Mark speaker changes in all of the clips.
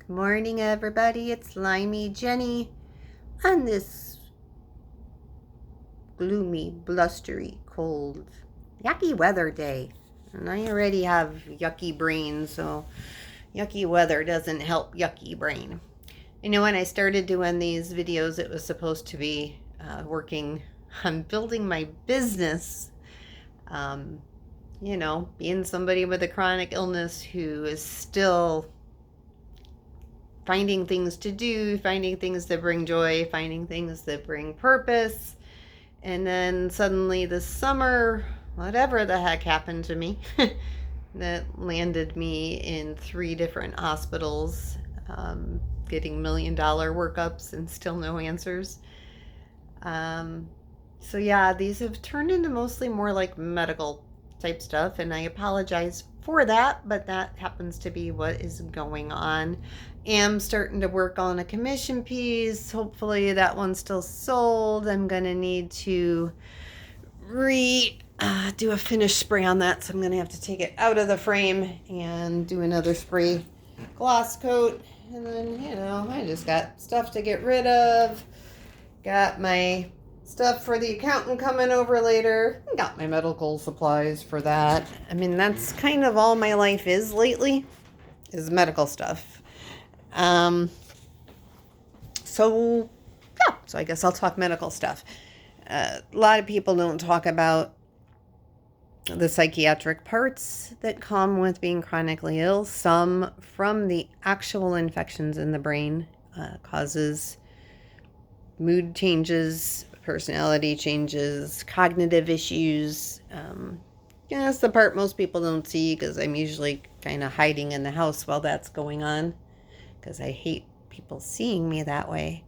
Speaker 1: Morning, everybody. It's Limey Jenny on this gloomy, blustery, cold, yucky weather day. And I already have yucky brain, so yucky weather doesn't help yucky brain. When I started doing these videos, it was supposed to be working on building my business. Being somebody with a chronic illness who is still finding things to do, finding things that bring joy, finding things that bring purpose. And then suddenly this summer, whatever the heck happened to me, that landed me in 3 different hospitals, getting $1 million workups and still no answers. These have turned into mostly more like medical type stuff, and I apologize for that, but that happens to be what is going on. Am starting to work on a commission piece. Hopefully that one's still sold. I'm gonna need to do a finish spray on that, so I'm gonna have to take it out of the frame and do another spray gloss coat. And then I just got stuff to get rid of. Got my stuff for the accountant coming over later. Got my medical supplies for that. That's kind of all my life is lately, is medical stuff. So I guess I'll talk medical stuff. A lot of people don't talk about the psychiatric parts that come with being chronically ill. Some from the actual infections in the brain causes mood changes, personality changes, cognitive issues. That's the part most people don't see because I'm usually kind of hiding in the house while that's going on because I hate people seeing me that way.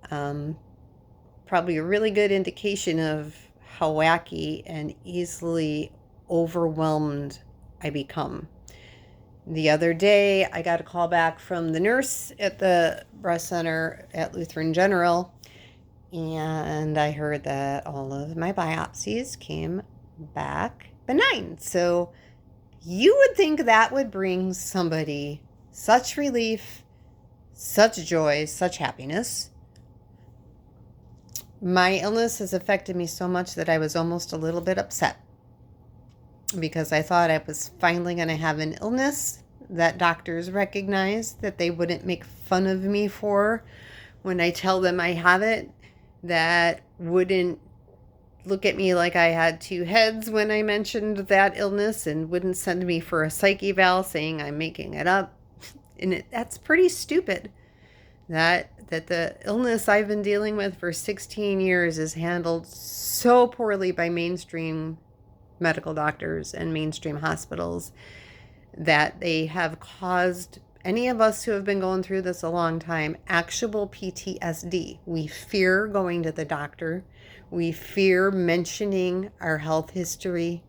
Speaker 1: Probably a really good indication of how wacky and easily overwhelmed I become. The other day, I got a call back from the nurse at the breast center at Lutheran General, and I heard that all of my biopsies came back benign. So you would think that would bring somebody such relief, such joy, such happiness. My illness has affected me so much that I was almost a little bit upset because I thought I was finally going to have an illness that doctors recognize that they wouldn't make fun of me for when I tell them I have it, that wouldn't look at me like I had 2 heads when I mentioned that illness and wouldn't send me for a psych eval saying I'm making it up. And that's pretty stupid. That the illness I've been dealing with for 16 years is handled so poorly by mainstream medical doctors and mainstream hospitals that they have caused any of us who have been going through this a long time actual PTSD. We fear going to the doctor. We fear mentioning our health history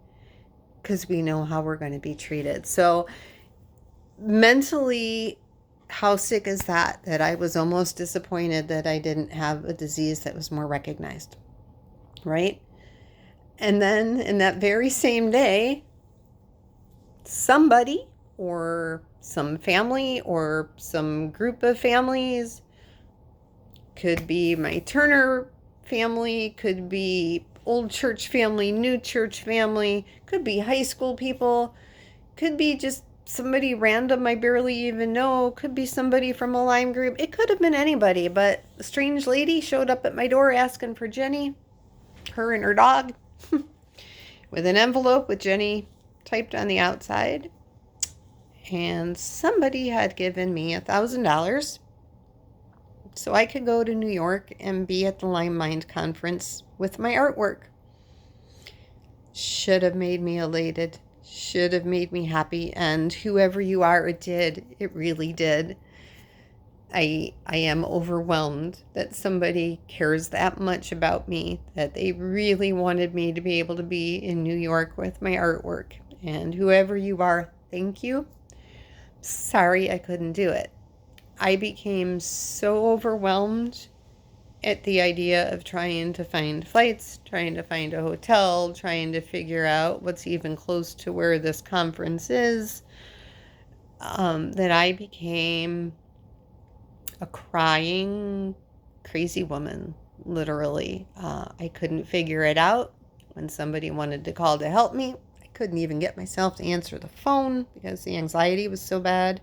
Speaker 1: because we know how we're going to be treated. So mentally, how sick is that I was almost disappointed that I didn't have a disease that was more recognized, right? And then in that very same day, somebody or some family or some group of families, could be my Turner family, could be old church family, new church family, could be high school people, could be just somebody random I barely even know, could be somebody from a Lyme group. It could have been anybody, but a strange lady showed up at my door asking for Jenny, her and her dog, with an envelope with Jenny typed on the outside. And somebody had given me $1,000 so I could go to New York and be at the Lyme Mind conference with my artwork. Should have made me elated. Should have made me happy. And whoever you are, it did. It really did. I am overwhelmed that somebody cares that much about me, that they really wanted me to be able to be in New York with my artwork. And whoever you are, thank you. Sorry I couldn't do it. I became so overwhelmed at the idea of trying to find flights, trying to find a hotel, trying to figure out what's even close to where this conference is, that I became a crying, crazy woman, literally. I couldn't figure it out. When somebody wanted to call to help me, I couldn't even get myself to answer the phone because the anxiety was so bad.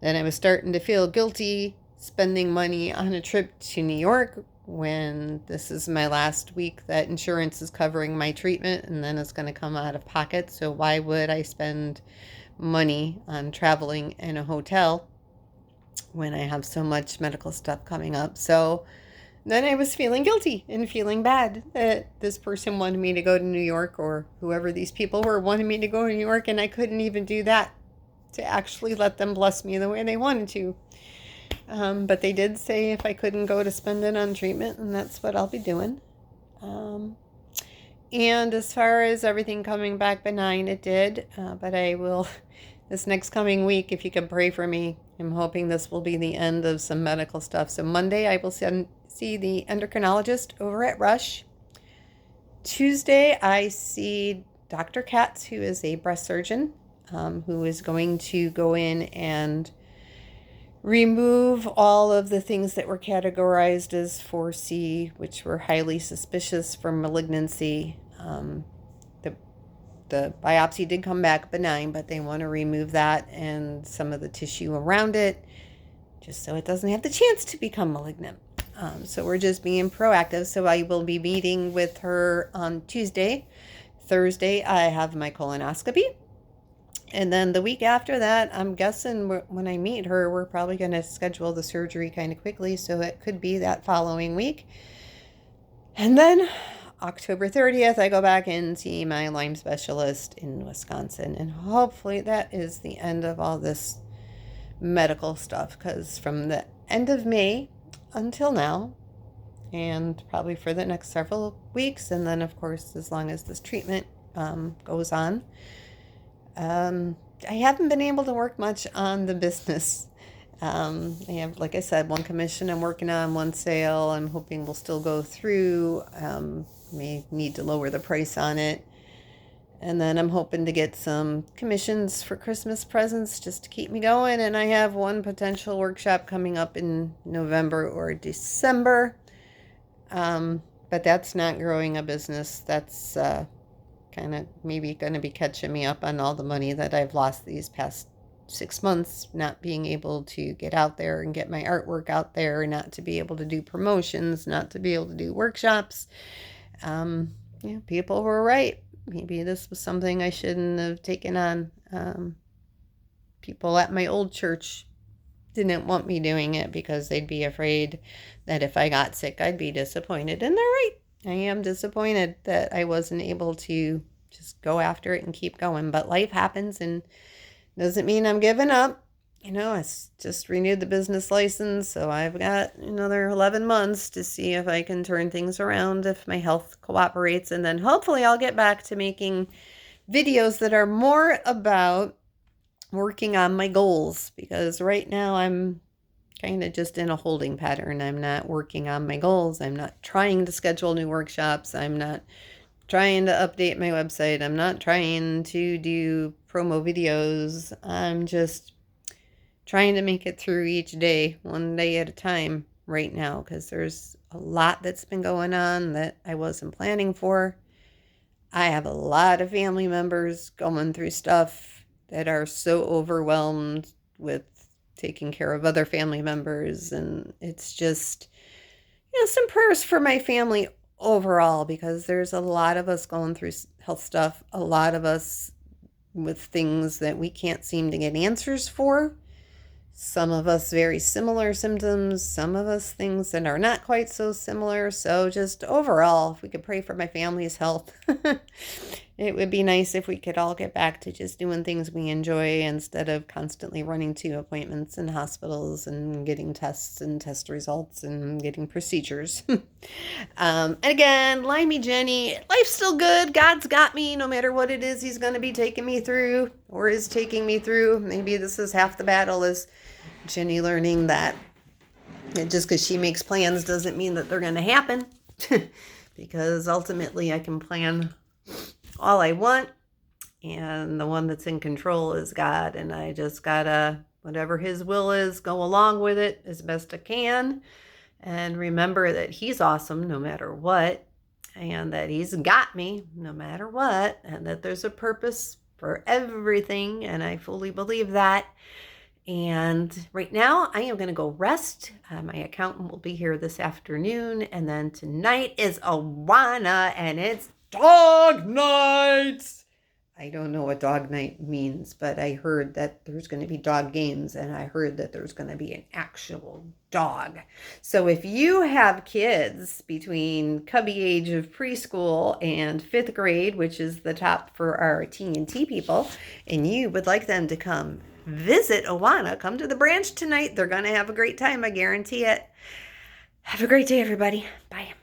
Speaker 1: Then I was starting to feel guilty spending money on a trip to New York when this is my last week that insurance is covering my treatment, and then it's going to come out of pocket. So why would I spend money on traveling in a hotel when I have so much medical stuff coming up? So then I was feeling guilty and feeling bad that this person wanted me to go to New York, or whoever these people were wanted me to go to New York, and I couldn't even do that to actually let them bless me the way they wanted to. But they did say if I couldn't go to spend it on treatment, and that's what I'll be doing. And as far as everything coming back benign, it did. But I will, this next coming week, if you can pray for me, I'm hoping this will be the end of some medical stuff. So Monday, I will see the endocrinologist over at Rush. Tuesday, I see Dr. Katz, who is a breast surgeon, who is going to go in and remove all of the things that were categorized as 4C, which were highly suspicious for malignancy. The biopsy did come back benign, but they want to remove that and some of the tissue around it, just so it doesn't have the chance to become malignant. So we're just being proactive. So I will be meeting with her on Tuesday. Thursday, I have my colonoscopy. And then the week after that, I'm guessing when I meet her, we're probably going to schedule the surgery kind of quickly. So it could be that following week. And then October 30th, I go back and see my Lyme specialist in Wisconsin. And hopefully that is the end of all this medical stuff. Because from the end of May until now, and probably for the next several weeks, and then, of course, as long as this treatment goes on, I haven't been able to work much on the business. I have, like I said, one commission I'm working on, one sale I'm hoping will still go through. May need to lower the price on it. And then I'm hoping to get some commissions for Christmas presents just to keep me going. And I have one potential workshop coming up in November or December. But that's not growing a business. That's kind of maybe going to be catching me up on all the money that I've lost these past 6 months, not being able to get out there and get my artwork out there, not to be able to do promotions, not to be able to do workshops. People were right. Maybe this was something I shouldn't have taken on. People at my old church didn't want me doing it because they'd be afraid that if I got sick, I'd be disappointed. And they're right. I am disappointed that I wasn't able to just go after it and keep going. But life happens, and doesn't mean I'm giving up. I just renewed the business license, so I've got another 11 months to see if I can turn things around, if my health cooperates. And then hopefully I'll get back to making videos that are more about working on my goals, because right now I'm kind of just in a holding pattern. I'm not working on my goals. I'm not trying to schedule new workshops. I'm not trying to update my website. I'm not trying to do promo videos. I'm just trying to make it through each day, one day at a time right now, because there's a lot that's been going on that I wasn't planning for. I have a lot of family members going through stuff that are so overwhelmed with taking care of other family members. And it's just, some prayers for my family overall, because there's a lot of us going through health stuff, a lot of us with things that we can't seem to get answers for. Some of us very similar symptoms, some of us things that are not quite so similar. So just overall, if we could pray for my family's health, it would be nice if we could all get back to just doing things we enjoy instead of constantly running to appointments in hospitals and getting tests and test results and getting procedures. And again, Limey Jenny, life's still good. God's got me no matter what it is he's going to be taking me through or is taking me through. Maybe this is half the battle, is Jenny learning that just because she makes plans doesn't mean that they're going to happen. Because ultimately I can plan all I want, and the one that's in control is God. And I just gotta, Whatever his will is, go along with it as best I can. And remember that he's awesome no matter what, and that he's got me no matter what, and that there's a purpose for everything. And I fully believe that. And right now, I am going to go rest. My accountant will be here this afternoon. And then tonight is Awana, and it's dog night. I don't know what dog night means, but I heard that there's going to be dog games, and I heard that there's going to be an actual dog. So if you have kids between cubby age of preschool and 5th grade, which is the top for our T&T people, and you would like them to come visit Awana, come to the branch tonight. They're going to have a great time, I guarantee it. Have a great day, everybody. Bye.